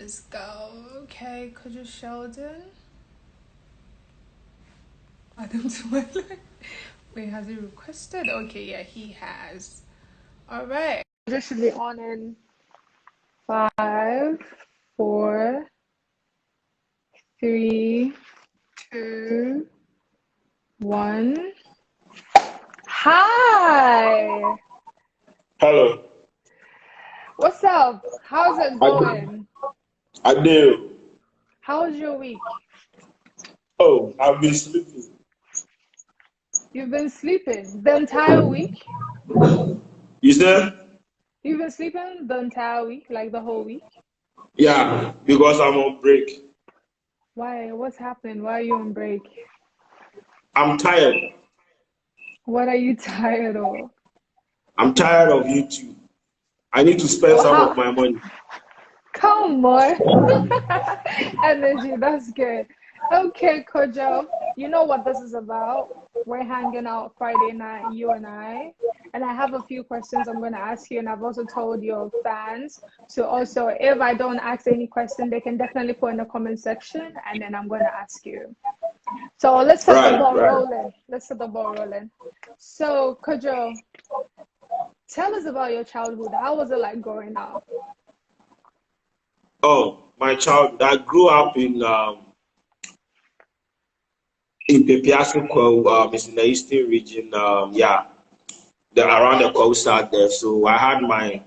Let's go. Okay, Kwadwo Sheldon. Adam Twilight. Wait, has he requested? Okay, yeah, he has. All right. This should be on in 5, 4, 3, 2, 1. Hi. Hello. What's up? How's it I do. going? I do. How was your week? Oh, I've been sleeping. You've been sleeping the entire week? You said? You've been sleeping the entire week, like the whole week? Yeah, because I'm on break. Why? What's happening? Why are you on break? I'm tired. What are you tired of? I'm tired of YouTube. I need to spend Oh, some of how? my money. Come on. Energy, that's good. Okay, Kojo, you know what this is about. We're hanging out Friday night, you and I. And I have a few questions I'm going to ask you. And I've also told your fans to also, if I don't ask any question, they can definitely put in the comment section. And then I'm going to ask you. So let's set the Right, ball right. rolling. Let's set the ball rolling. So, Kojo, tell us about your childhood. How was it like growing up? Oh, my child, I grew up in Pepiasco, it's in the eastern region. Yeah, around the coast out there. So I had my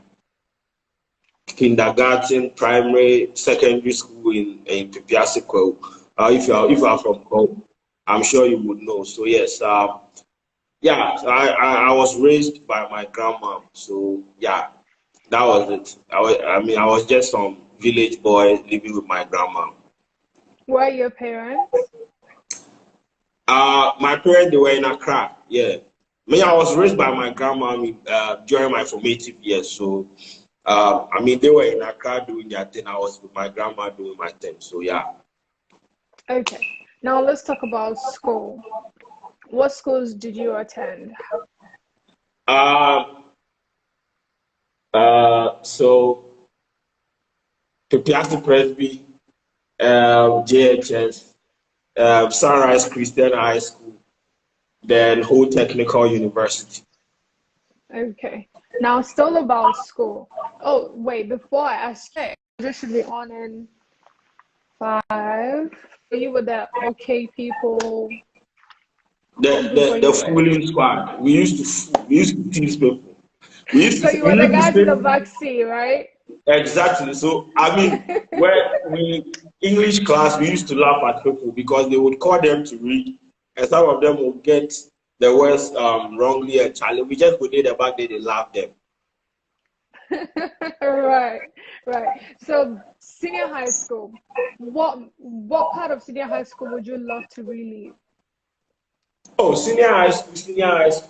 kindergarten, primary, secondary school in Pepiasco. If you are from Congo, I'm sure you would know. So yes, yeah, so I was raised by my grandma. So yeah, that was it. I was just some village boy living with my grandma. Were your parents? My parents they were in Accra. Yeah, me I was raised by my grandma during my formative years. So they were in Accra doing their thing. I was with my grandma doing my thing. So yeah. Okay. Now let's talk about school. What schools did you attend? Um, so Pipiati Presby, JHS, Sunrise Christian High School, then Whole Technical University. Okay. Now still about school. Oh, wait, before I ask you, this should be on in 5. Were you with the okay people? What The group were the the you with? fooling squad. We used to tease people. So you We were the used to guys in the say backseat, right? exactly. So when we English class, we used to laugh at people because they would call them to read, and some of them would get the words wrongly and challenge. We just put it the back there, they laugh them. Right, right. So senior high school. What part of senior high school would you love to relive? Oh, senior high school.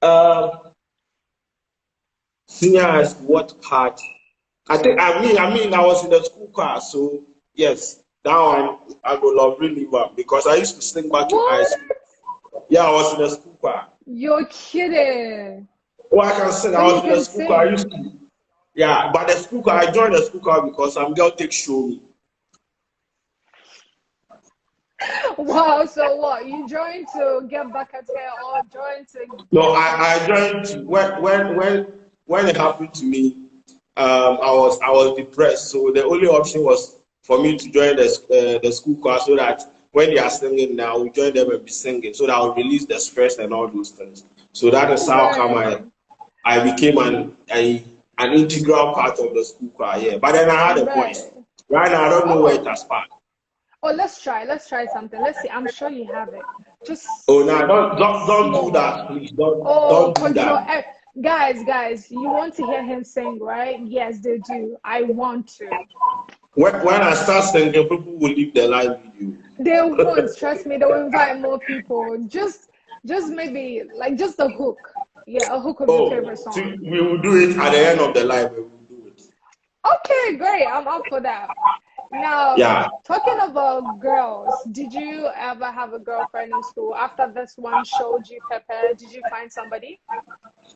Uh, Senior high school, what part? I was in the school choir, so yes, that one I would love really well because I used to sing back in high What? school. Yeah, I was in the school choir. You're kidding. Oh, I can sing. So I you was in the can school choir. I sing. used to. Yeah, but the school choir, I joined the school choir because some girl take show me. Wow, so what? You joined to get back at her or joined to No, get I something? joined when it happened to me. I was depressed, so the only option was for me to join the school choir so that when they are singing now, we join them and be singing, so that I will release the stress and all those things. So that is how come Right, I became an integral part of the school choir. Yeah, but then I had a voice. right. Right now, I don't know where it Oh, has passed. oh, let's try. Let's try something. Let's see. I'm sure you have it. Oh, Just no, don't do that, small. please. Don't Oh, don't do Kojo, that. guys, you want to hear him sing, right? Yes, they do. I want to. When I start singing, people will leave the live video. They won't, trust me, they will invite more people. Just maybe like just a hook. Yeah, a hook of your Oh, favorite see, song. we will do it at the end of the live. We will do it. Okay, great. I'm up for that. Now, Yeah. talking about girls, did you ever have a girlfriend in school? After this one showed you Pepe, did you find somebody?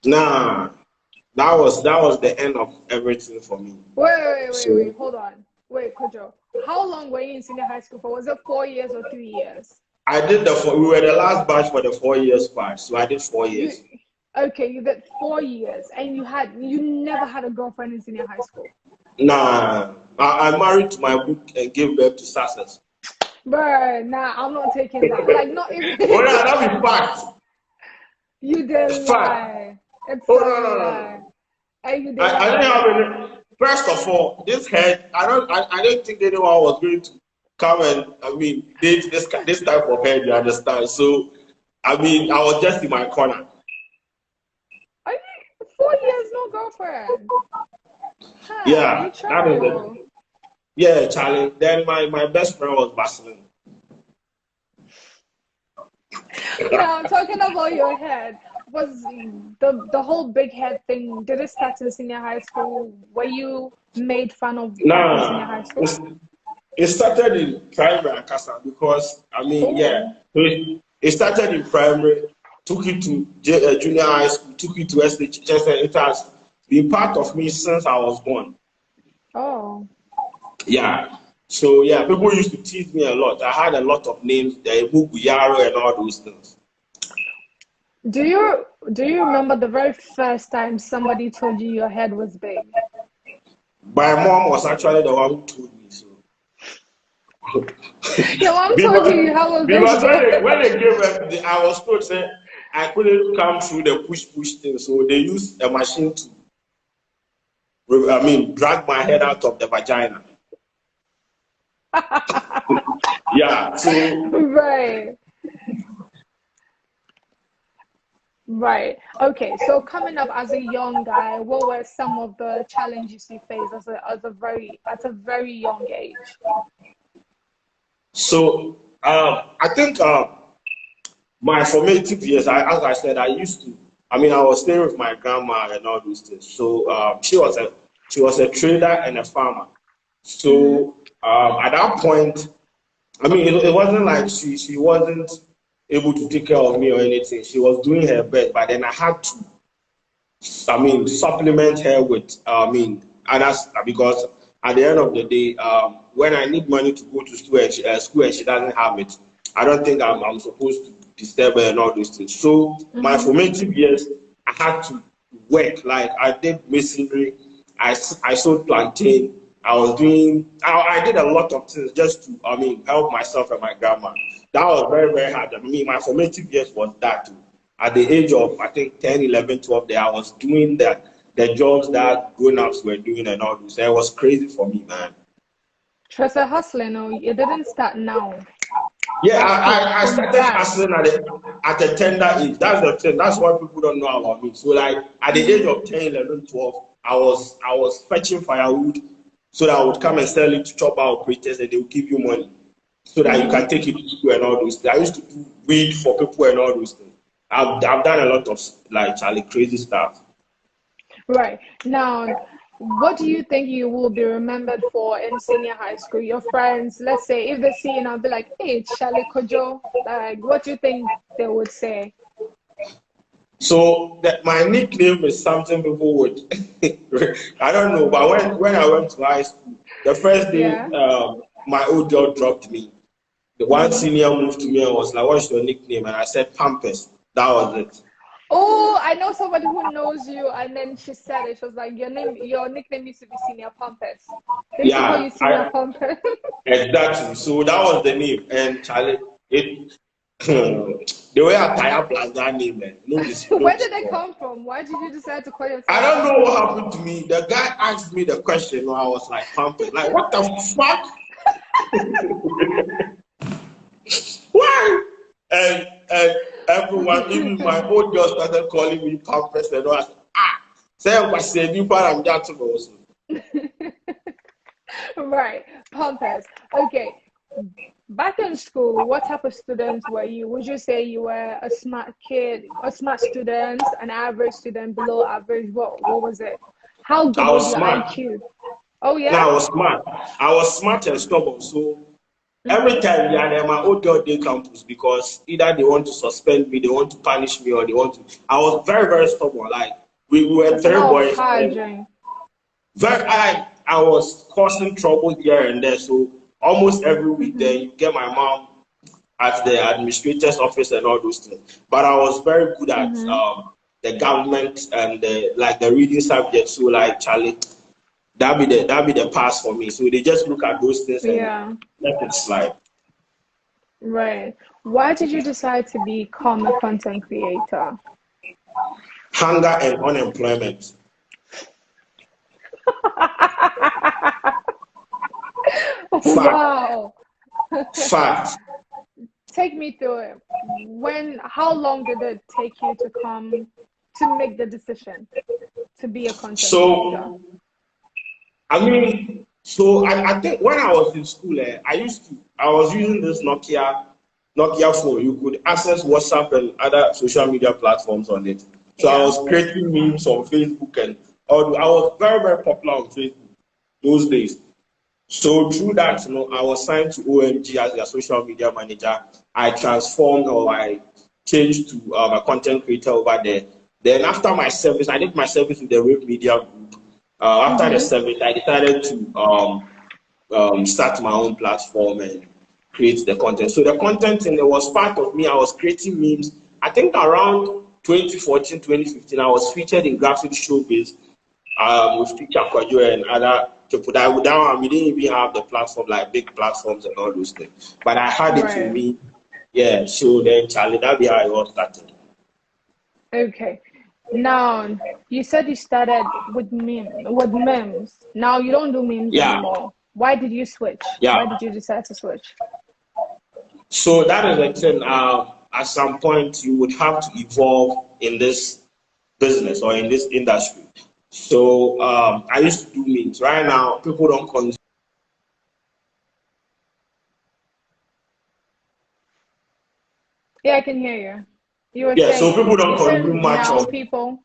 Nah, that was the end of everything for me. Wait. So Hold on. Wait, Kojo. How long were you in senior high school for? Was it 4 years or 3 years? I did we were the last batch for the 4 years part, so I did 4 years. Okay, you did 4 years, and you never had a girlfriend in senior high school. Nah, I married to my book and gave birth to success. But nah, I'm not taking that. Like, not even. Oh, yeah, that be fact. You did lie. It's a lie. And you did I didn't have any. First of all, this head, I don't think anyone was going to come and date this type of head. You understand? So, I was just in my corner. I mean, 4 years, no girlfriend. Huh, Yeah, that is it. Yeah, Charlie. Then my best friend was Barcelona. Now, talking about your head, was the whole big head thing, did it start in senior high school? Were you made fun of in senior high school? It started in primary, Akasa, because, it started in primary, took it to junior high school, took it to SHS, and it has been part of me since I was born. Oh. Yeah. So, yeah, people used to tease me a lot. I had a lot of names, the Yaro and all those things. Do you remember the very first time somebody told you your head was big? My mom was actually the one who told me so. Your mom told you have a big because when they gave birth, I was told say I couldn't come through the push thing, so they used a machine to drag my head out of the vagina. Yeah, so Right. Okay. So coming up as a young guy, what were some of the challenges you faced at a very young age? So I think my formative years, as I said, I was staying with my grandma and all those things. So she was a trader and a farmer. So at that point, it wasn't like she wasn't able to take care of me or anything. She was doing her best, but then I had to, supplement her with, others, because at the end of the day, when I need money to go to school and she doesn't have it, I don't think I'm supposed to disturb her and all those things. So my formative years, I had to work. Like I did masonry, I sold plantain. I did a lot of things just to, help myself and my grandma. That was very, very hard. My formative years was that too. At the age of, I think, 10, 11, 12, I was doing the jobs that grown-ups were doing and all this. It was crazy for me, man. Just a hustling, no? It didn't start now. Yeah, I started hustling at a tender age. That's the thing. That's what people don't know about me. So, like, at the age of 10, 11, 12, I was fetching firewood so that I would come and sell it to chopper operators and they would give you money so that you can take it to school and all those things. I used to do weed for people and all those things. I've done a lot of, like, Charlie, crazy stuff. Right. Now, what do you think you will be remembered for in senior high school? Your friends, let's say, if they see you now, be like, hey, Charlie Kojo. Like, what do you think they would say? So my nickname is something people would, I don't know, but when I went to high school, the first day my old girl dropped me. The one senior moved to me and was like, what's your nickname? And I said, Pampers. That was it. Oh, I know somebody who knows you, and then she said it. She was like, your nickname used to be Senior Pampers. They used to call you Senior Pampers. Exactly. So that was the name. And Charlie, the way I tie up like that name, man. Where did they come from? Why did you decide to call yourself? I don't know what happened to me. The guy asked me the question, and I was like, Pampers. Like, what the fuck? Why? And everyone, even my old girl, started calling me Pampers, and I was like, say I was saying, you I'm that also. Right, Pampers. Okay. Back in school, what type of student were you? Would you say you were a smart kid, a smart student, an average student, below average? What was it? How good was your IQ? Oh yeah. No, I was smart. I was smart and stubborn. So every time my old girl day campus, because either they want to suspend me, they want to punish me, or they want to. I was very, very stubborn. Like We were It's a three lot of boys. hard drink. I was causing trouble here and there. So almost every week, then you get my mom at the administrator's office and all those things. But I was very good at the government and the reading subject. So like Charlie, that be the pass for me. So they just look at those things and let it slide. Right. Why did you decide to become a content creator? Hunger and unemployment. Wow. Fact. Take me through it. How long did it take you to make the decision to be a content creator? I think when I was in school, I was using this Nokia phone. You could access WhatsApp and other social media platforms on it. So I was creating memes on Facebook and all. I was very, very popular on Facebook those days. So through that, I was signed to OMG as their social media manager. I transformed or I changed to a content creator over there. Then after my service, I did my service with the Wave Media Group. After the service, I decided to start my own platform and create the content. So the content was part of me. I was creating memes. I think around 2014, 2015, I was featured in Graphic Showbiz with teacher Kwadwo and other people that we didn't even have the platform, like big platforms and all those things. But I had it in me. Yeah, so then Charlie, that'd be how I got started. Okay. Now, you said you started with memes. Now you don't do memes anymore. Why did you switch? Why did you decide to switch? So that is the thing. At some point, you would have to evolve in this business or in this industry. So I used to do memes. Right now, people don't consume. Yeah, I can hear you. You were saying, so people don't consume much of people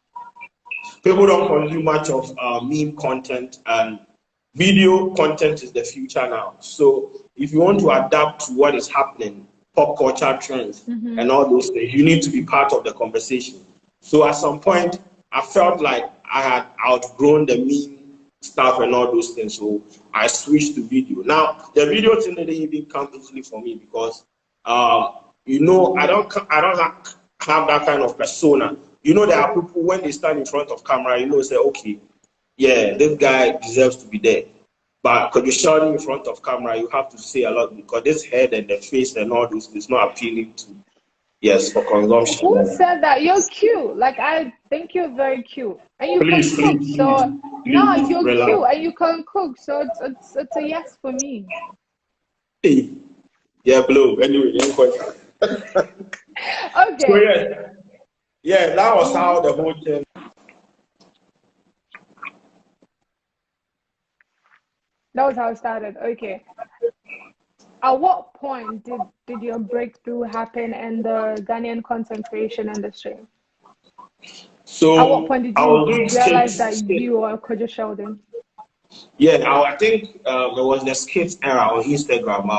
don't consume much of meme content, and video content is the future now. So if you want to adapt to what is happening, pop culture trends and all those things, you need to be part of the conversation. So at some point, I felt like I had outgrown the meme stuff and all those things, so I switched to video. Now the video thing didn't even come easily for me because I don't have that kind of persona. There are people when they stand in front of camera, say, okay, yeah, this guy deserves to be there. But because you're shouting in front of camera, you have to say a lot because this head and the face and all those is not appealing to, for consumption. Who said that? You're cute. Like, I think you're very cute. And you can cook. You're cute and you can cook. So it's a yes for me. Hey. Yeah, Blue. Anyway, okay. So, yeah, that was how the whole thing. That was how it started. Okay. At what point did your breakthrough happen in the Ghanaian content creation industry? So at what point did you realize that you are Kwadwo Sheldon? Yeah, I think it was the skate era on Instagram.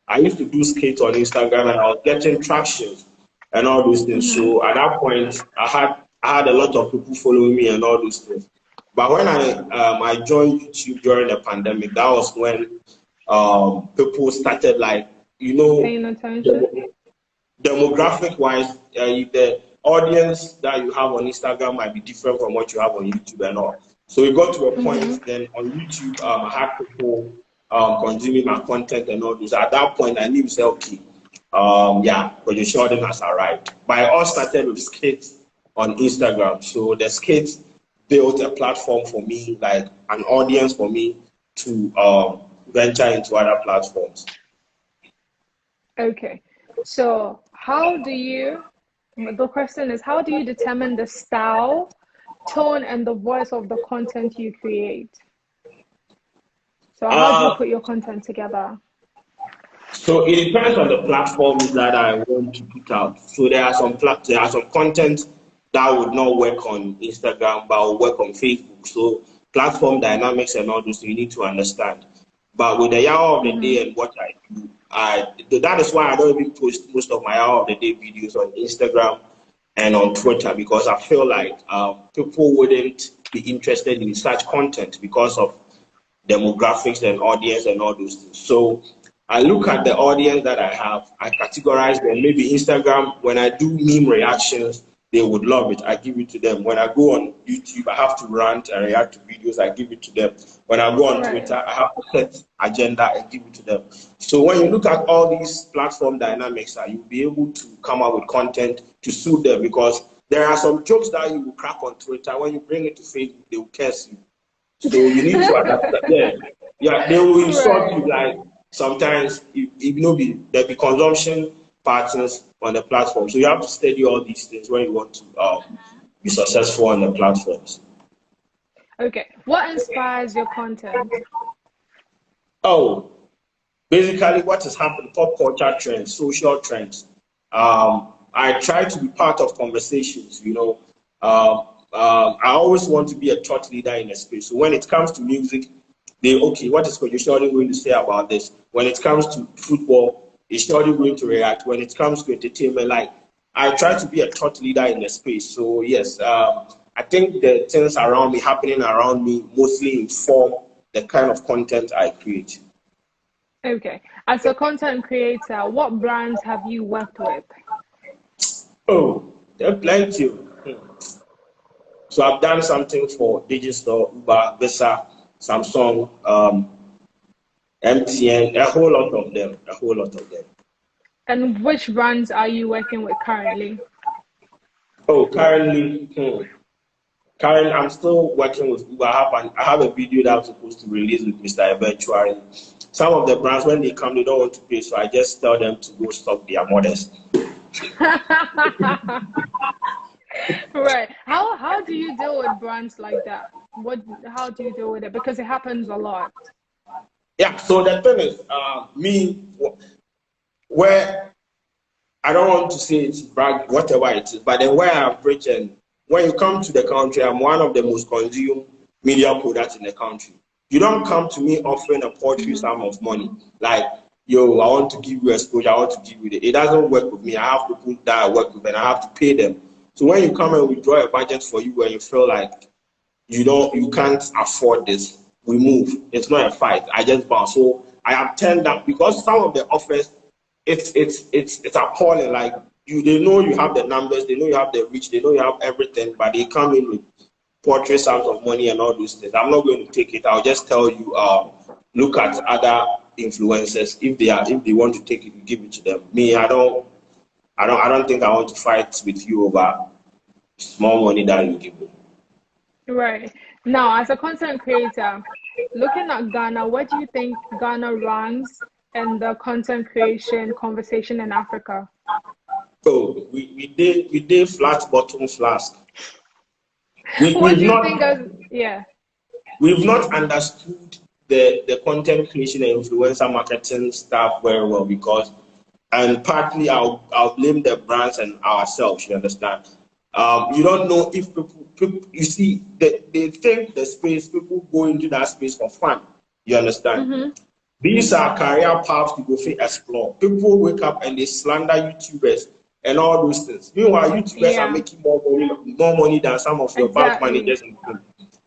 I used to do skate on Instagram and I was getting traction and all those things. So at that point, I had a lot of people following me and all those things. But when I joined YouTube during the pandemic, that was when people started paying attention. Demographic wise, the audience that you have on Instagram might be different from what you have on YouTube and all. So it got to a point then on YouTube, I had people consuming my content and all this. At that point, I knew, say, okay, Kwadwo Sheldon has arrived. But I all started with skits on Instagram. So the skits built a platform for me, like an audience for me to venture into other platforms. Okay. So the question is, how do you determine the style, tone, and the voice of the content you create? So how do you put your content together? So it depends on the platforms that I want to put out. So there are some content that would not work on Instagram, but will work on Facebook. So platform dynamics and all those you need to understand. But with the hour of the day and what I do, that is why I don't even post most of my hour of the day videos on Instagram and on Twitter, because I feel like people wouldn't be interested in such content because of demographics and audience and all those things. So I look at the audience that I have, I categorize them. Maybe Instagram, when I do meme reactions, they would love it. I give it to them. When I go on YouTube, I have to rant and react to videos, I give it to them. When I go on Twitter, I have to set agenda and give it to them. So when you look at all these platform dynamics, you'll be able to come up with content to suit them, because there are some jokes that you will crack on Twitter. When you bring it to Facebook, they will curse you. So you need to adapt that. Yeah, they will insult you. Like sometimes there'll be consumption patterns on the platform. So you have to study all these things when you want to be successful on the platforms. Okay, what inspires your content? Oh, basically what is happening, pop culture trends, social trends. I try to be part of conversations, you know. I always want to be a thought leader in a space. So when it comes to music, what is Kwadwo Sheldon going to say about this? When it comes to football, is Sheldon going to react? When it comes to entertainment, like I try to be a thought leader in a space. So yes, I think the things around me, happening around me, mostly inform the kind of content I create. Okay, as a content creator, what brands have you worked with? Oh, there are plenty. So I've done something for Digistore, Uber, Visa, Samsung, MTN, a whole lot of them. And which brands are you working with currently? Oh, currently, I'm still working with Uber. I have a video that I'm supposed to release with Mr. Eventually. Some of the brands, when they come, they don't want to pay, so I just tell them to go stop their models. Right. How do you deal with brands like that? How do you deal with it? Because it happens a lot. Yeah. So the thing is, where I don't want to say it's brag, whatever it is, but then where I've reached, and when you come to the country, I'm one of the most consumed media products in the country. You don't come to me offering a paltry sum of money like, yo, I want to give you exposure, I want to give you it doesn't work with me. I have people that I work with and I have to pay them. So when you come and withdraw a budget for you and you feel like you can't afford this, we move. It's not a fight. I just bounce. So I have turned down, because some of the offers, it's appalling. Like they know you have the numbers, they know you have the reach, they know you have everything, but they come in with paltry sums of money and all those things. I'm not going to take it. I'll just tell you, look at other influencers. If they want to take it, you give it to them. Me, I don't think I want to fight with you over small money that you give me. Right. Now, as a content creator, looking at Ghana, what do you think Ghana ranks in the content creation conversation in Africa? So we did flat bottom flask. What do you think? Yeah. We've not understood the content creation and influencer marketing stuff very well, and partly I'll blame the brands and ourselves. You understand? You don't know if people you see they think the space, people go into that space for fun. You understand? These are career paths to go explore. People wake up and they slander YouTubers and all those things. Meanwhile, YouTubers are making more money than some of your bank managers.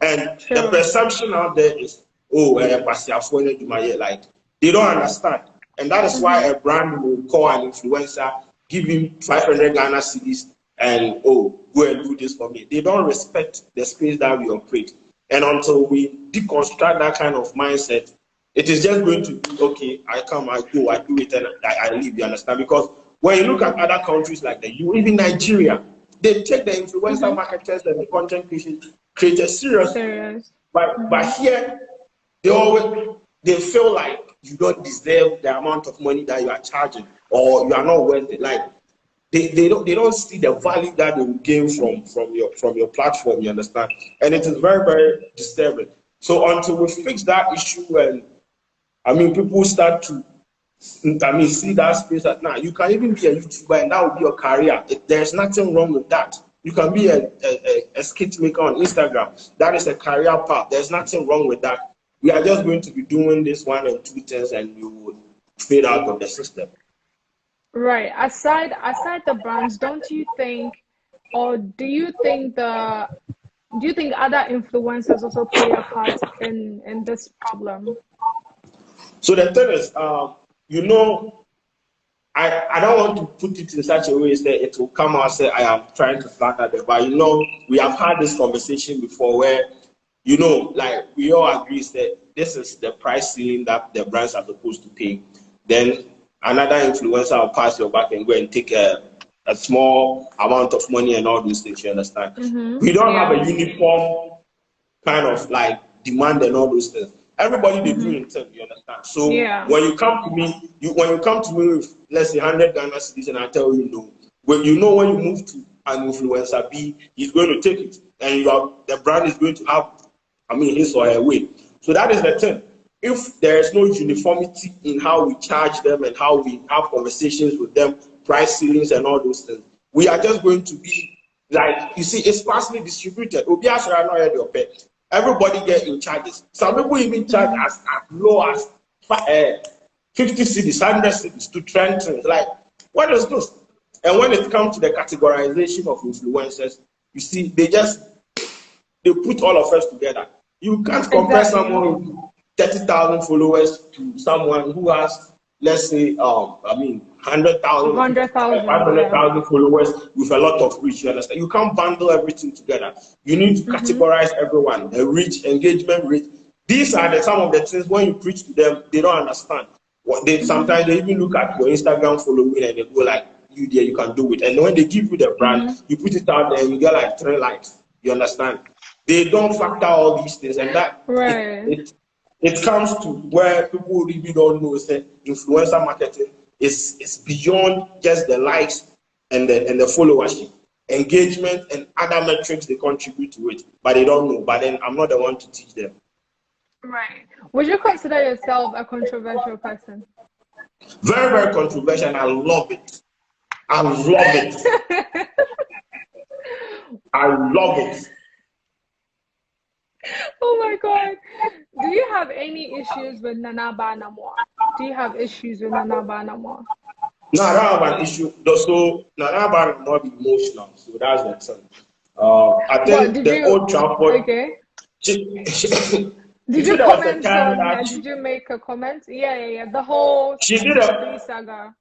And the perception out there is, like they don't understand. And that is why a brand will call an influencer, give him 500 Ghana cedis, and go and do this for me. They don't respect the space that we operate. And until we deconstruct that kind of mindset, it is just going to be, okay, I come, I go, I do it, and I leave, you understand? Because when you look at other countries like the EU, even Nigeria, they take the influencer marketers and the content creators seriously. But here, they feel like you don't deserve the amount of money that you are charging, or you are not worth it. Like they don't see the value that they will gain from your platform, you understand? And it is very, very disturbing. So until we fix that issue, and people start to see that space that now you can even be a YouTuber and that will be your career. There's nothing wrong with that. You can be a skit maker on Instagram. That is a career path. There's nothing wrong with that. We are just going to be doing this 1 or 2 things and you will fade out of the system. Right. Aside the brands, don't you think or do you think other influencers also play a part in this problem? So the thing is, you know, I don't want to put it in such a way that it will come out say I am trying to flatter them. But you know, we have had this conversation before where, you know, like we all agree that this is the price ceiling that the brands are supposed to pay. Then another influencer will pass your back and go and take a small amount of money and all those things, you understand? We don't have a uniform kind of like demand and all those things. Everybody they do themselves, you understand? So when you come to me, with let's say 100 Ghana cedis and I tell you no, when you know when you move to an influencer B, he's going to take it and the brand is going to have, his or her way. So that is the thing. If there is no uniformity in how we charge them and how we have conversations with them, price ceilings and all those things, we are just going to be like, you see, it's sparsely distributed. Everybody get in charges. Some people even charge as low as 50 cities, 100 cities to trend things. Like, what is this? And when it comes to the categorization of influencers, you see, they put all of us together. You can't compare someone with 30,000 followers to someone who has, let's say, 100,000, 500,000 followers with a lot of reach. You understand? You can't bundle everything together. You need to categorize everyone, a reach, engagement rate. These are some of the things when you preach to them, they don't understand. Sometimes they even look at your Instagram following and they go like, you there, you can do it. And when they give you the brand, you put it out there and you get like 3 likes. You understand? They don't factor all these things, and that it comes to where people really don't know that influencer marketing is beyond just the likes and the followership, engagement and other metrics they contribute to it, but they don't know. But then I'm not the one to teach them. Right. Would you consider yourself a controversial person? Very, very controversial, and I love it. I love it. I love it. Oh my God. Do you have any issues with Nana Banamwa? Do you have issues with Nana Banamwa? No, I don't have an issue. So Nana Banamwa be emotional, so that's the thing. I think Old Trafford. Okay. Did you comment on? Did you make a comment? Yeah. The whole saga.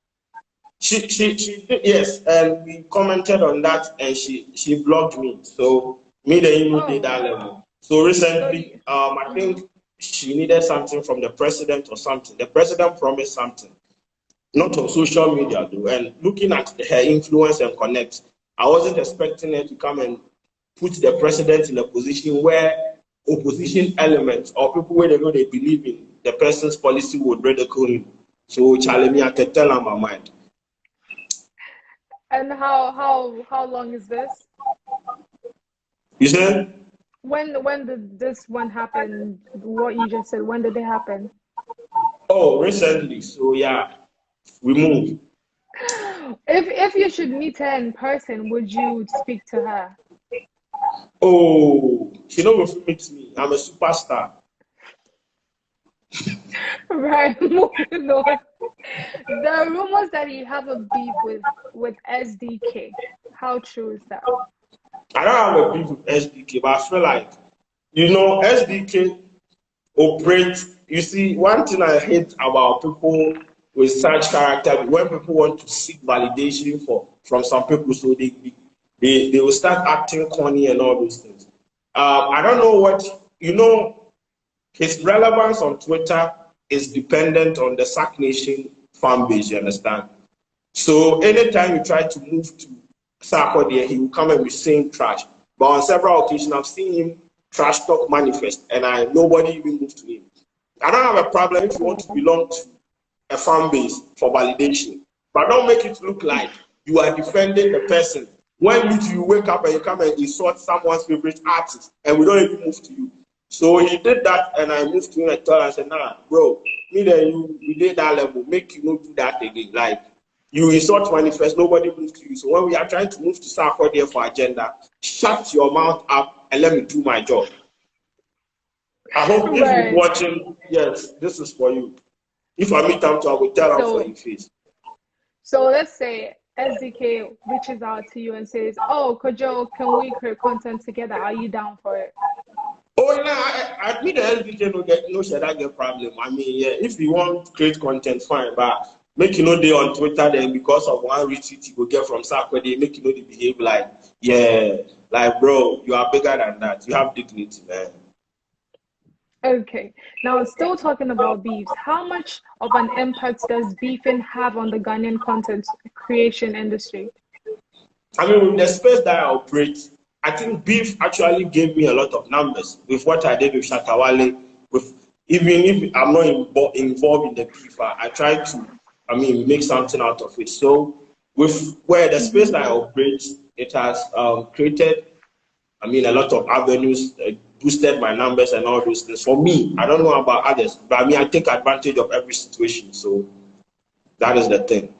She did, yes, and we commented on that, and she blocked me. So me the email did that level. So recently, I think she needed something from the president or something. The president promised something, not on social media though. And looking at her influence and connect, I wasn't expecting her to come and put the president in a position where opposition elements or people where they know they believe in the person's policy would ridicule him. So Charlie, me I can tell her my mind. And how long is this? You said? When did this one happen? What you just said, when did it happen? Oh, recently. So yeah, we moved. If you should meet her in person, would you speak to her? Oh, she don't meet me. I'm a superstar. Right, moving on. The rumors that you have a beef with SDK. How true is that? I don't have a beef with SDK, but I feel like, SDK operates. You see, one thing I hate about people with such character, when people want to seek validation from some people, so they will start acting corny and all those things. I don't know what, his relevance on Twitter is dependent on the Sack Nation fan base, you understand? So anytime you try to move to Sarko there, he will come and be saying trash. But on several occasions, I've seen him trash talk manifest, and nobody even moved to him. I don't have a problem if you want to belong to a fan base for validation, but don't make it look like you are defending the person. When you wake up and you come and insult someone's favorite artist, and we don't even move to you. So he did that, and I moved to him and told him, I said, nah, bro, me and you, we did that level, make you not do that again. Like, you insult manifest, nobody moves to you. So when we are trying to move to Sarko there for agenda, shut your mouth up and let me do my job. I hope if you're watching, yes, this is for you. If I meet him, I will tell him for your face. So let's say SDK reaches out to you and says, "Oh, Kojo, can we create content together? Are you down for it?" Oh, no, I mean, the LBJ no share that get problem. I mean, yeah, if you want to create content, fine, but make you know they on Twitter, then because of one retweet you go get from Sakwe, they make you know they behave like, yeah, like, bro, you are bigger than that. You have dignity, man. Okay, now still talking about beefs, how much of an impact does beefing have on the Ghanaian content creation industry? I mean, with the space that I operate, I think beef actually gave me a lot of numbers with what I did with Shatawale. With even if I'm not involved in the beef, I try to, I mean, make something out of it. So with where the space that I operate, it has created, I mean, a lot of avenues, boosted my numbers and all those things. For me, I don't know about others, but I mean, I take advantage of every situation. So that is the thing.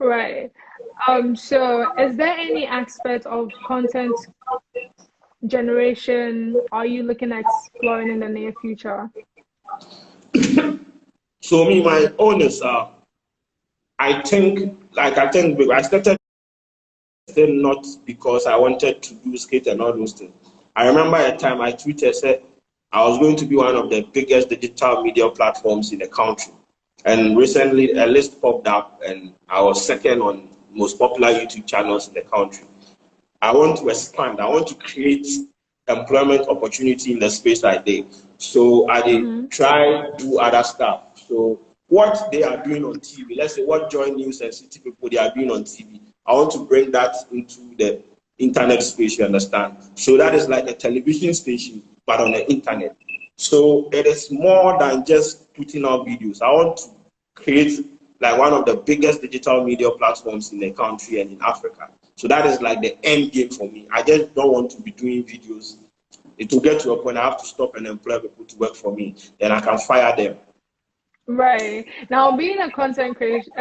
Right. So is there any aspect of content generation are you looking at exploring in the near future? So me, my own is, I think I started not because I wanted to do skate and all those things. I remember a time I tweeted said I was going to be one of the biggest digital media platforms in the country. And recently a list popped up and I was second on most popular YouTube channels in the country. I want to expand. I want to create employment opportunity in the space I did. So I did try do other stuff. So what they are doing on TV, let's say what Joy News and City People they are doing on TV, I want to bring that into the internet space, you understand? So that is like a television station, but on the internet. So it is more than just putting out videos. I want to create like one of the biggest digital media platforms in the country and in Africa. So that is like the end game for me. I just don't want to be doing videos. It will get to a point I have to stop and employ people to work for me. Then I can fire them. Right. Now, being a content creator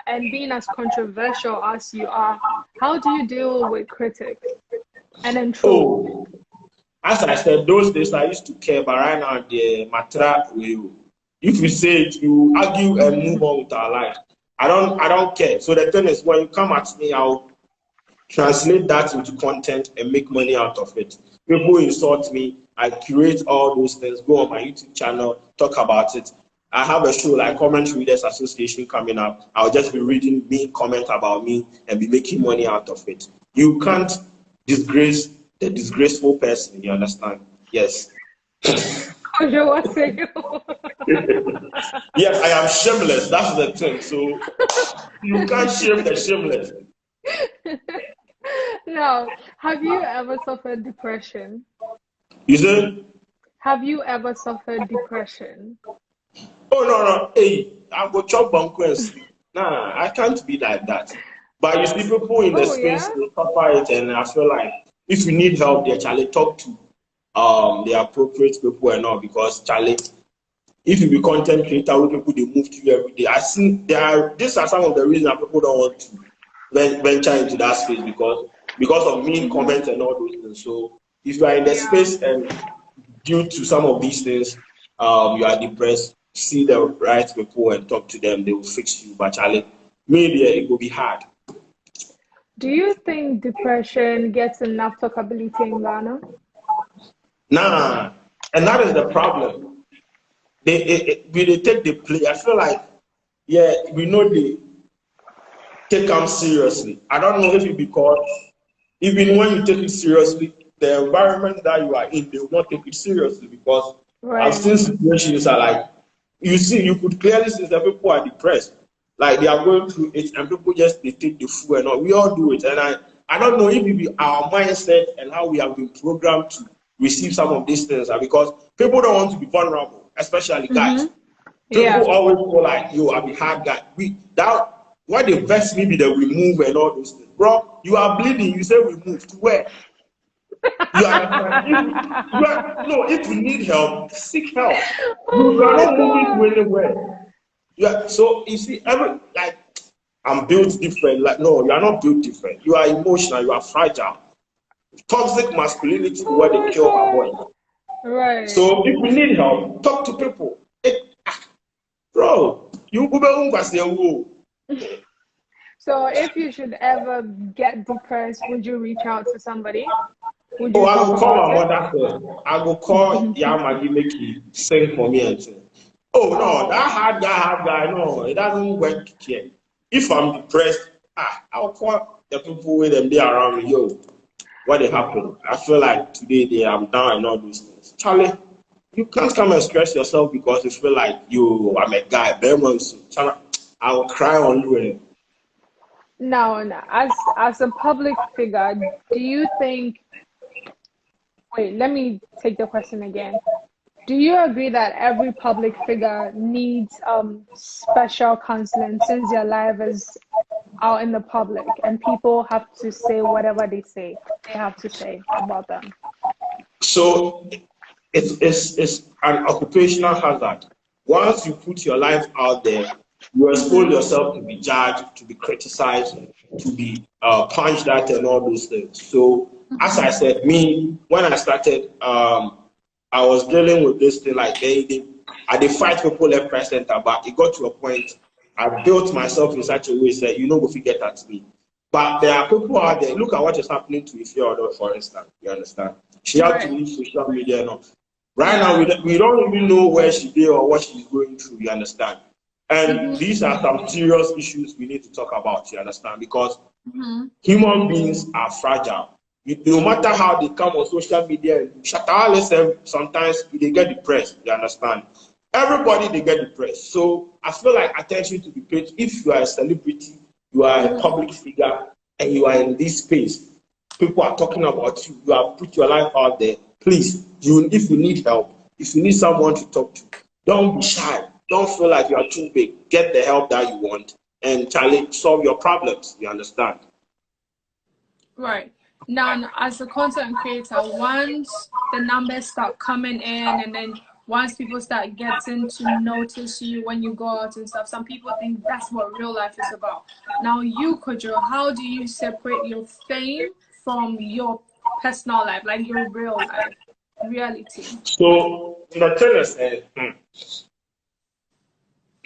and being as controversial as you are, how do you deal with critics and then trolls? Oh, as I said, those days I used to care, but right now the matra will. If you say it, you argue and move on with our life. I don't care. So the thing is, when you come at me, I'll translate that into content and make money out of it. People insult me, I curate all those things, go on my YouTube channel, talk about it. I have a show like Comment Readers Association coming up. I'll just be reading me comment about me and be making money out of it. You can't disgrace the disgraceful person, you understand? Yes. Yes, I am shameless. That's the thing. So you can't shame the shameless. Now, have you ever suffered depression? You said? Have you ever suffered depression? Oh no. Hey, I go chop banquets. Nah, I can't be like that. But you see, people in the space will suffer it, and I feel like if you need help, they actually talk to the appropriate people and all, because Charlie, if you be content creator, people they move to you every day. I think these are some of the reasons that people don't want to venture into that space because of mean comments and all those things. So if you are in the space and due to some of these things, you are depressed, see the right people and talk to them, they will fix you. But Charlie, maybe it will be hard. Do you think depression gets enough talkability in Ghana? Nah, and that is the problem. They take the play. I feel like, yeah, we know they take them seriously. I don't know if it's because even when you take it seriously, the environment that you are in, they will not take it seriously because I've seen situations are like, you could clearly see that people are depressed. Like they are going through it and people just they take the food and all. We all do it. And I don't know if it be our mindset and how we have been programmed to receive some of these things are because people don't want to be vulnerable, especially guys. People always go like, yo, I'm a hard guy. Why they vex me be the remove and all those things. Bro, you are bleeding, you say remove to where? You are if you need help, seek help. You are not moving to anywhere. Yeah, so you see, I'm built different. Like, no, you are not built different. You are emotional, you are fragile. Toxic masculinity, what they kill our boys. Right. So if we need help, talk to people. Bro, you go back home. So if you should ever get depressed, would you reach out to somebody? Would Oh, you I talk will call about my it? mother first. I will call Yamagi make he sing for me and say, oh no, that hard guy, no, it doesn't work here. If I'm depressed, I'll call the people with them there around me, yo, what they happen? I feel like today I'm down and all those things. Charlie, you can't come and stress yourself because you feel like I'm a guy, very much. Charlie, I will cry on you. No, no. As a public figure, do you think? Wait, let me take the question again. Do you agree that every public figure needs special counseling since their life is out in the public and people have to say whatever they have to say about them? So it's an occupational hazard. Once you put your life out there, you expose yourself to be judged, to be criticized, to be punched at, and all those things. So, as I said, me when I started, I was dealing with this thing like I did fight people left, right, center, but it got to a point. I built myself in such a way that you know if you get at me. But there are people out there. Look at what is happening to Ifeodo, for instance. You understand? She had to leave social media now. Right now, we don't even know where she is or what she's going through. You understand? And these are some serious issues we need to talk about. You understand? Because human beings are fragile. No matter how they come on social media and sometimes they get depressed. You understand? Everybody they get depressed. So I feel like attention to be paid. If you are a celebrity, you are a public figure, and you are in this space, people are talking about you. You have put your life out there. Please, if you need help, if you need someone to talk to, don't be shy. Don't feel like you are too big. Get the help that you want and solve your problems. You understand? Right. Now, as a content creator, once the numbers start coming in and then once people start getting to notice you when you go out and stuff, some people think that's what real life is about. Now, you, Kwadwo, how do you separate your fame from your personal life, like your real life, reality? So, the thing is,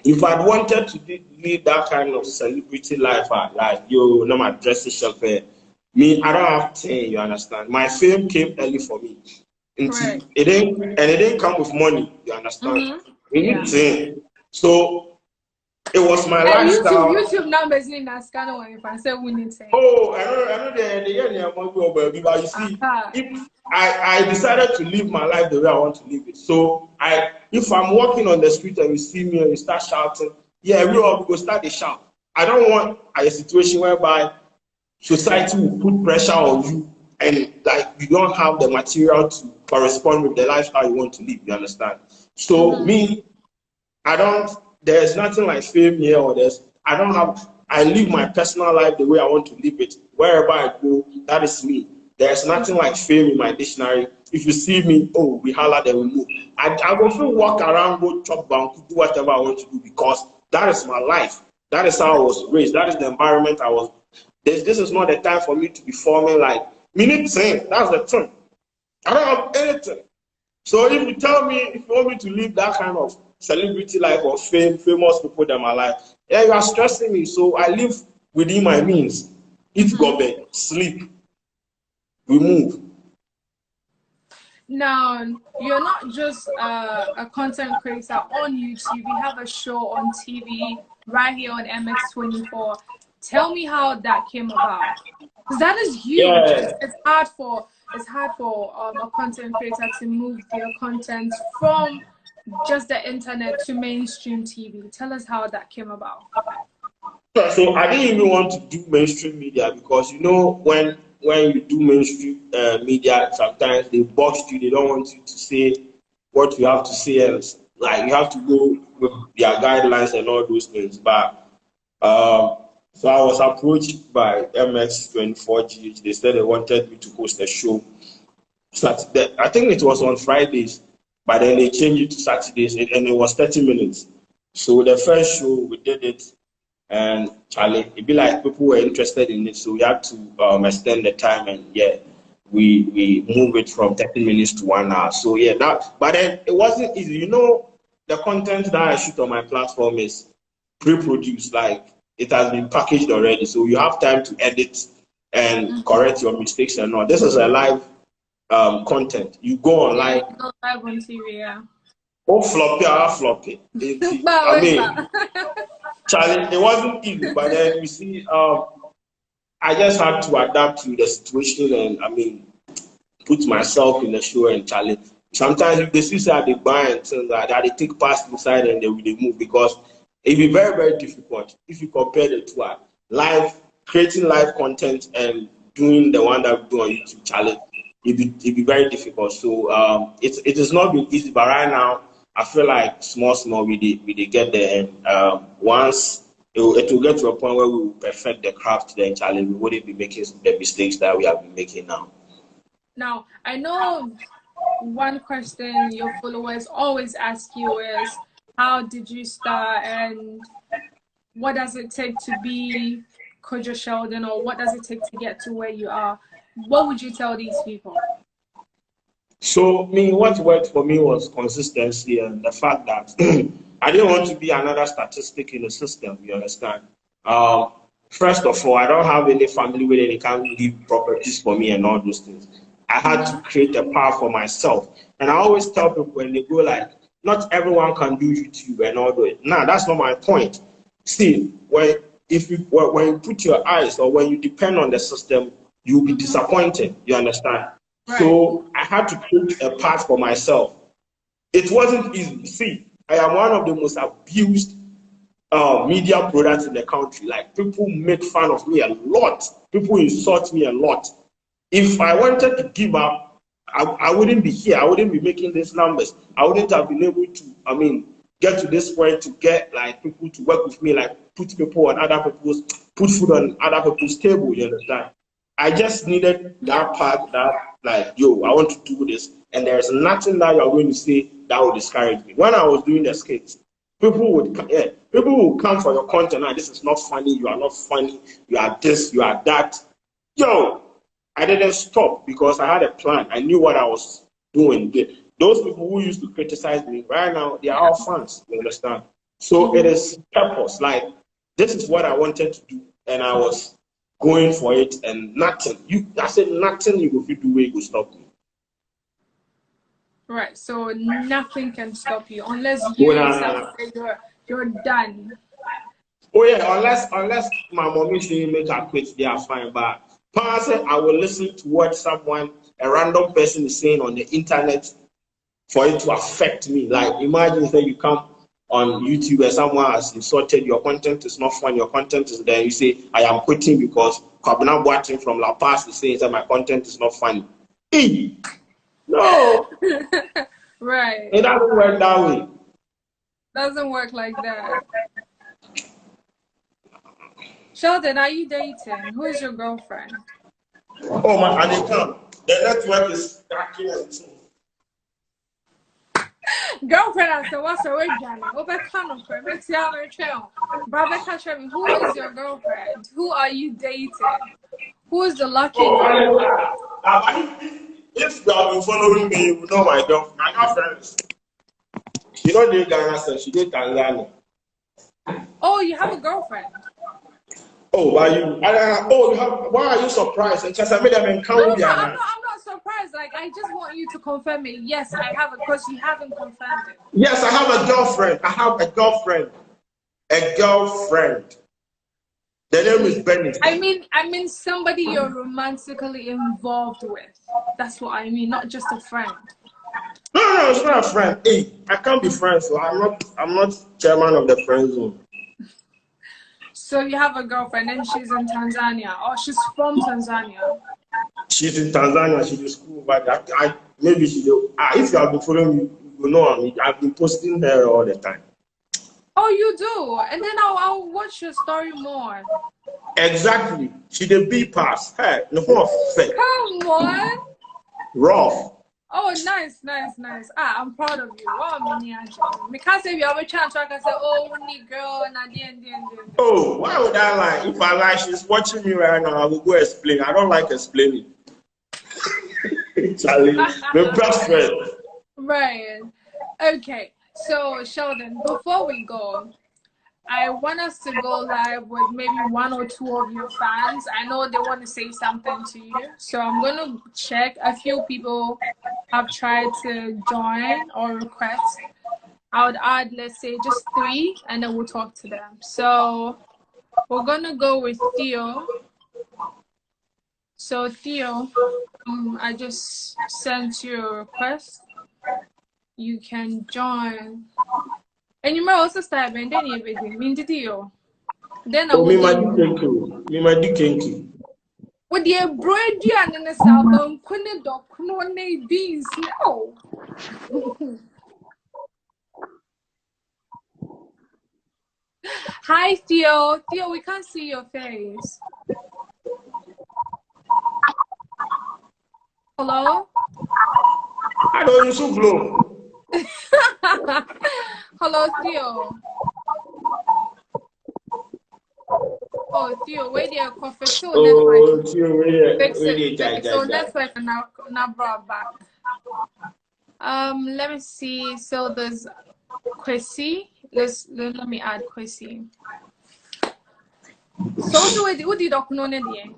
if I'd wanted to live that kind of celebrity life, like you know, my dressing shop, me, I don't have 10, you understand? My fame came early for me. It didn't come with money, you understand? We need 10. So it was my lifestyle. YouTube numbers in that scanner when if I say we need 10. Oh, I know but you see, if I decided to live my life the way I want to live it. So if I'm walking on the street and you see me and you start shouting, yeah, we all go start the shout. I don't want a situation whereby society will put pressure on you and like you don't have the material to correspond with the lifestyle you want to live. You understand? So me, there's nothing like fame here or I live my personal life the way I want to live it. Wherever I go, that is me. There's nothing like fame in my dictionary. If you see me, we holler, then we move. I will still walk around, go chop down, do whatever I want to do because that is my life. That is how I was raised. That is the environment I was. This is not the time for me to be forming like, me need thing. That's the thing. I don't have anything. So if you want me to live that kind of celebrity life or famous people in my life, yeah, you are stressing me. So I live within my means. Eat, go bed, sleep, we move. Now, you're not just a content creator on YouTube. You have a show on TV right here on MX24. Tell me how that came about. Because that is huge. Yeah. It's hard for a content creator to move their content from just the internet to mainstream TV. Tell us how that came about. So I didn't even want to do mainstream media because when you do mainstream media, sometimes they box you. They don't want you to say what you have to say else. Like you have to go with their guidelines and all those things. But so I was approached by MX24GH. They said they wanted me to host a show. Saturday, I think it was on Fridays, but then they changed it to Saturdays, and it was 30 minutes. So the first show we did it, and Charlie, it'd be like people were interested in it, so we had to extend the time, and yeah, we move it from 30 minutes to 1 hour. So yeah, but then it wasn't easy. The content that I shoot on my platform is pre-produced, like it has been packaged already. So you have time to edit and correct your mistakes and all. This is a live content. You go on live. You go live on TV, yeah. Oh, floppy. I mean, Charlie, it wasn't easy, but then you see, I just had to adapt to the situation and, I mean, put myself in the show and challenge. Sometimes if they see how they buy and things like that, they take past inside and they will move, because it will be very, very difficult if you compare the two. Live, creating live content and doing the one that we do on YouTube challenge, it'd be very difficult. So it has not been easy, but right now I feel like small we did get there, and once it will get to a point where we will perfect the craft then challenge, we wouldn't be making the mistakes that we have been making now. Now, I know one question your followers always ask you is, how did you start and what does it take to be Kwadwo Sheldon, or what does it take to get to where you are? What would you tell these people? So, what worked for me was consistency and the fact that I didn't want to be another statistic in the system, you understand? First of all, I don't have any family where they can't leave properties for me and all those things. I had to create a path for myself. And I always tell people when they go like, not everyone can do YouTube and all that. Nah, that's not my point. See, when you put your eyes or when you depend on the system, you'll be disappointed, you understand? Right. So I had to create a path for myself. It wasn't easy. See, I am one of the most abused media products in the country. Like, people make fun of me a lot. People insult me a lot. If I wanted to give up, I wouldn't be here. I wouldn't be making these numbers. I wouldn't have been able to, get to this point to get like people to work with me, like put food on other people's table, you understand? I just needed that part that, like, yo, I want to do this. And there's nothing that you're going to say that would discourage me. When I was doing the skits, people would come for your content. This is not funny. You are not funny. You are this, you are that. Yo, I didn't stop because I had a plan. I knew what I was doing. Those people who used to criticize me, right now, they are all fans, you understand? So it is purpose. Like, this is what I wanted to do, and I was going for it, and nothing. I said nothing you will do where you will stop me. Right, so nothing can stop you unless you yourself say you're done. Oh yeah, unless my mommy say make her quit, they are fine, but I will listen to what a random person is saying on the internet for it to affect me. Like, imagine that you come on YouTube and someone has insulted, your content is not fun, your content is there, you say, I am quitting because Kwabena watching from La Paz is saying that my content is not funny. Hey, no. Right. It doesn't work that way. Doesn't work like that. Sheldon, are you dating? Who is your girlfriend? Oh my, and they come. The network is cracking and too. Girlfriend, I said, what's the way, Johnny? Who is your girlfriend? Who are you dating? Who is the lucky girl? If you have been following me, you know my girlfriend. My girlfriend. You know the Ghana said she did Tanzania. Oh, you have a girlfriend? Oh, why why are you surprised? And just I made them encounter. No, I'm not surprised. Like, I just want you to confirm it. Yes, I have it, because you haven't confirmed it. Yes, I have a girlfriend. A girlfriend. The name is Benny. I mean somebody you're romantically involved with. That's what I mean, not just a friend. No, it's not a friend. Hey, I can't be friends. So I'm not chairman of the friend zone. So you have a girlfriend and she's in Tanzania, or she's from Tanzania? She's in Tanzania, she's in school, but maybe she do. If you have been following me, you know I've been posting her all the time. Oh, you do? And then I'll watch your story more. Exactly. She did B pass. Hey, no fake. Come on. Rough. Oh, nice. I'm proud of you. Wow, because if you have a chance, I can say, oh, only girl, and oh, why would I lie? If I lie, she's watching me right now. I will go explain. I don't like explaining. Charlie, the best friend. Right. Okay. So, Sheldon, before we go, I want us to go live with maybe 1 or 2 of your fans. I know they want to say something to you. So I'm going to check. A few people have tried to join or request. I would add, let's say, just 3, and then we'll talk to them. So we're going to go with Theo. So Theo, I just sent you a request. You can join. And you might also start and then everything. Mean to Theo. Then I will. Me my dikenki. With the embroidery and in the album, couldn't dog no beans. No. Hi Theo. Theo, we can't see your face. Hello? I don't use to blow. Hello, Theo. Oh, Theo, wait there, coffee. So network. Theo, wait Fix it. So network now brought back. Let me see. So there's Kwesi. Let me add Kwesi. So what did you know there?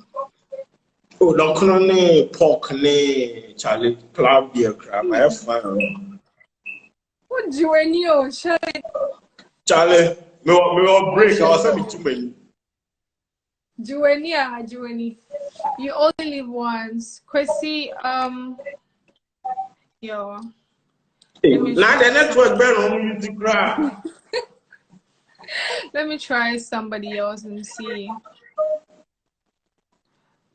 Oh, don't know pork ne Charlie club beer crab. I have fun. What do you know? Charlie, no break. I was saying too many. Jueni, you only live once. Kwesi, yo. Now the network burn on music crowd. Let me try somebody else and see.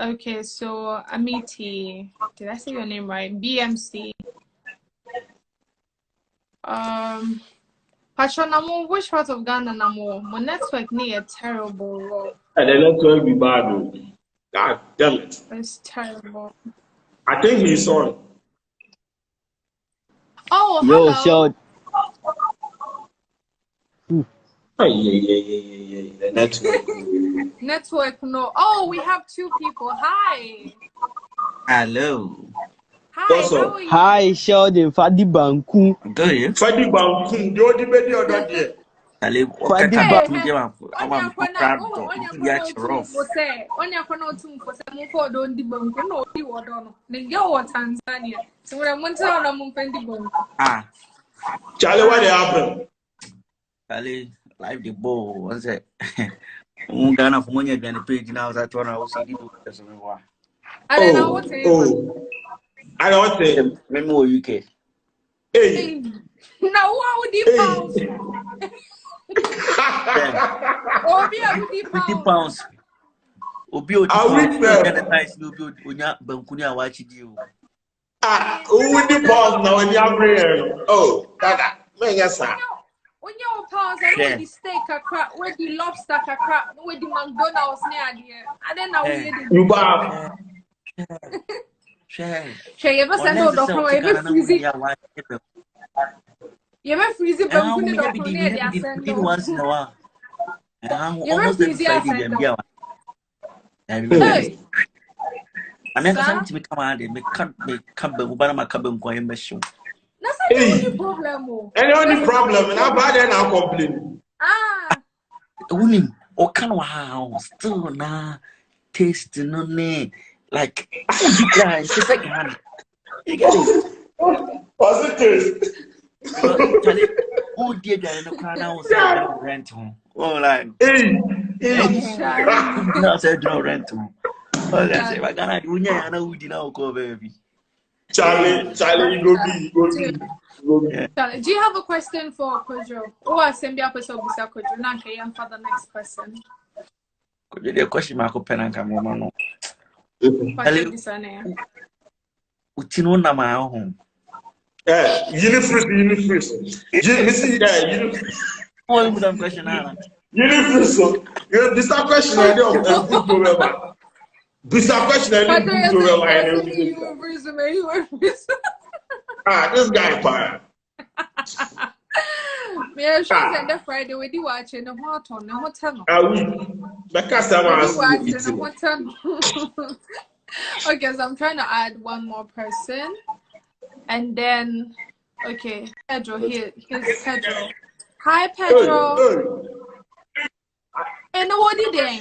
Okay, so Amiti, did I say your name right? BMC. Pachonamo, which part of Ghana namo? My network near terrible. And the network be bad. God damn it. It's terrible. I think he's on. Oh, hello. Yo, Yeah. The network. Network, no. Oh, we have 2 people. Hi. Hello. Hi, What's how up? are you? Hi, Sheldon. Fadi Banku. Do you? Fadi Bankum, do the video or not yet? Hello. Fadi Hey, I'm Onya proud kwana of onya you. kwana Actually, rough. onya kwana otum for say mo for don di banku no di wodo no nge Tanzania so we mo tell na mo pendi banku Ah, Charlie, what happened? Charlie, live the ball. What's it? Ghana for money again. The page now. That one I will see. I don't know what to I don't think. Memo UK. Hey. Now what would you pounds? Obi a would you 50 pounds? pounds. Obi nice. Obi onya bankuni a watch you. Who would the pause now when you're brain? Oh, that man, yes, sir. When you pounds, I know the steak a crap, where the lobster a crap, where the McDonald's near there. I don't know You bad. Share. you ever send out the ever freezing? You ever freezing banku the document near the send once in a while. And I'm you ever almost freezing a send send? Hey. I never sent to me come out and make come my cabin coin mission. That's the problem. Any only problem, and how bad then I'll complain. Unim or can wow still na taste no name like it's second. You get it? Was it taste? Oh dear guy no crown out rent home. Oh like no said no rent home. Oh I say I gonna do nya na udi na go baby. Charlie, you go be. Charlie, do you have a question for Kwadwo? Or send a person beside Kwadwo? Now can you for the next question? Could you question mark pen and come on no? Utino na my home. Unifreeze. Oh, you don't question Anna. Unifreeze. You this question I don't this question I this guy fire. Yeah, sure. And the Friday we do watching the hot on the hotel. Okay, so I'm trying to add one more person, and then okay, Pedro here's Pedro. Hi, Pedro. And what did they?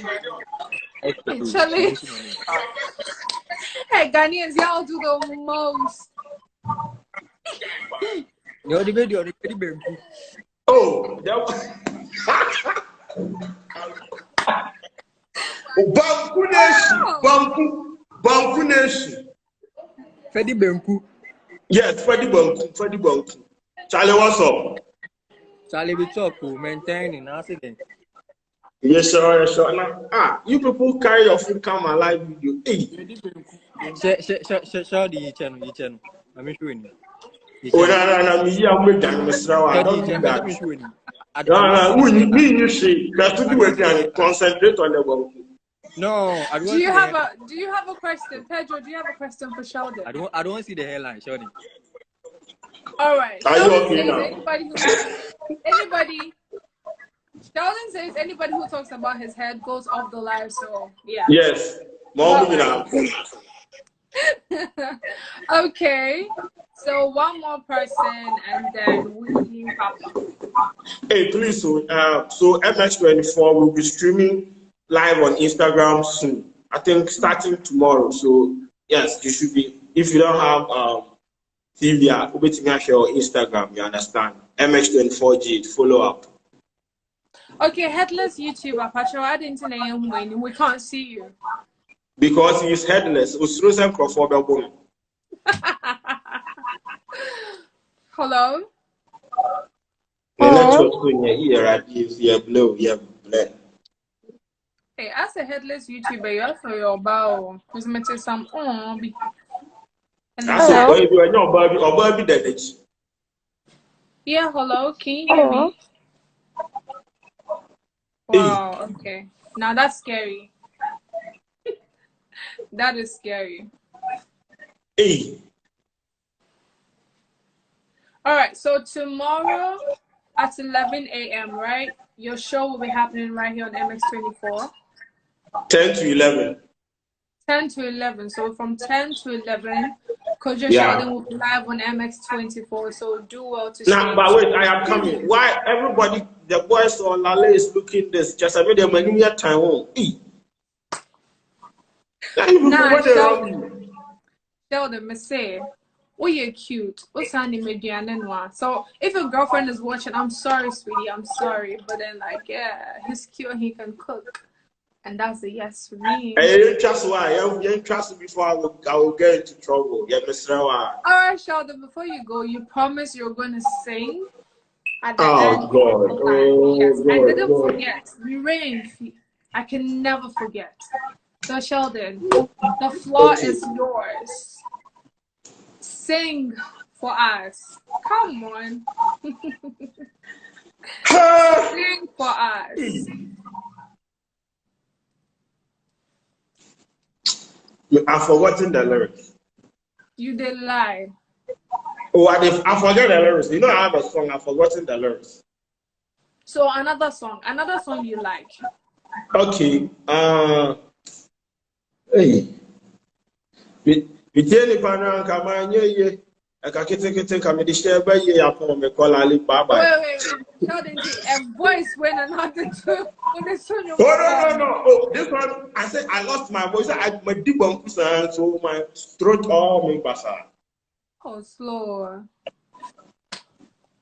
Actually, hey, Ghanaians, y'all do the most. You're the video, the baby. Oh, that was. Banku Nation. Fedi Benku. Yes, Freddy Banku. Charlie, what's up? Charlie, we talk, maintaining accident. Yes, sir, yes, sir. Now, you people carry your food, come and live video. Hey. Show the channel. I'm showing you. Oh, no, me, I'm with them, Mr. I don't do that. No, you see, that's to do with it. Concentrate on the work. No, I don't. Do you have a question, Pedro? Do you have a question for Sheldon? I don't see the hairline, Sheldon. All right. Are you okay now? Sheldon says anybody who talks about his head goes off the live. So yeah. Yes. Okay. So one more person, and then we Papa. Hey, please. So MX24 will be streaming live on Instagram soon. I think starting tomorrow. So yes, you should be. If you don't have TV, or Instagram, you understand. MX24G, follow up. Okay, headless YouTuber, Pacho, I didn't know when we can't see you. Because he is headless. Hello? Hey, as a headless YouTuber, you have for your bow. Because I'm going some yeah, hello, can you hear me? Wow, okay. Now that's scary. That is scary. Hey. All right, so tomorrow at 11 a.m., right? Your show will be happening right here on MX24. 10 to 11. 10 to 11. So from 10 to 11, Kwadwo Sheldon will be live on MX24. So do well to now, but wait, I am coming. Why everybody, the boys on Lale is looking this? Just I made a many time. Sheldon, me say, oh, you're cute. So if your girlfriend is watching, I'm sorry, sweetie. I'm sorry. But then, like, yeah, he's cute and he can cook. And that's a yes for me. Hey, trust why? You trust me before I will get into trouble. Yeah, Mr. All right, Sheldon, before you go, you promised you were going to sing at the end. God. Yes, God. I didn't forget. You rain. I can never forget. So, Sheldon, the floor is yours. Sing for us. Come on. Sing for us. I've forgotten the lyrics. You did lie. Oh, I forgot the lyrics. You know, I have a song. I've forgotten the lyrics. So another song you like. Okay. Hey. Wait, Sheldon, a voice when another two. Oh, no. Oh, this one, I said I lost my voice. My deep so my throat all me pass. Oh, slow.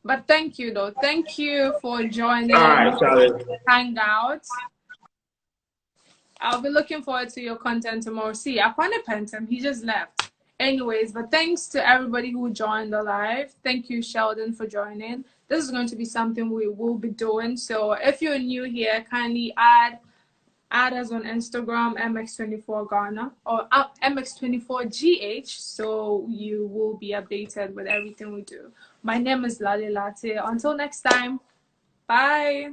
But thank you, though. Thank you for joining Hangout. I'll be looking forward to your content tomorrow. See, I found a Pentam. He just left. Anyways, but thanks to everybody who joined the live. Thank you, Sheldon, for joining. This is going to be something we will be doing. So if you're new here, kindly add us on Instagram, MX24 Ghana or MX24GH, so you will be updated with everything we do. My name is Lale Latte. Until next time, bye.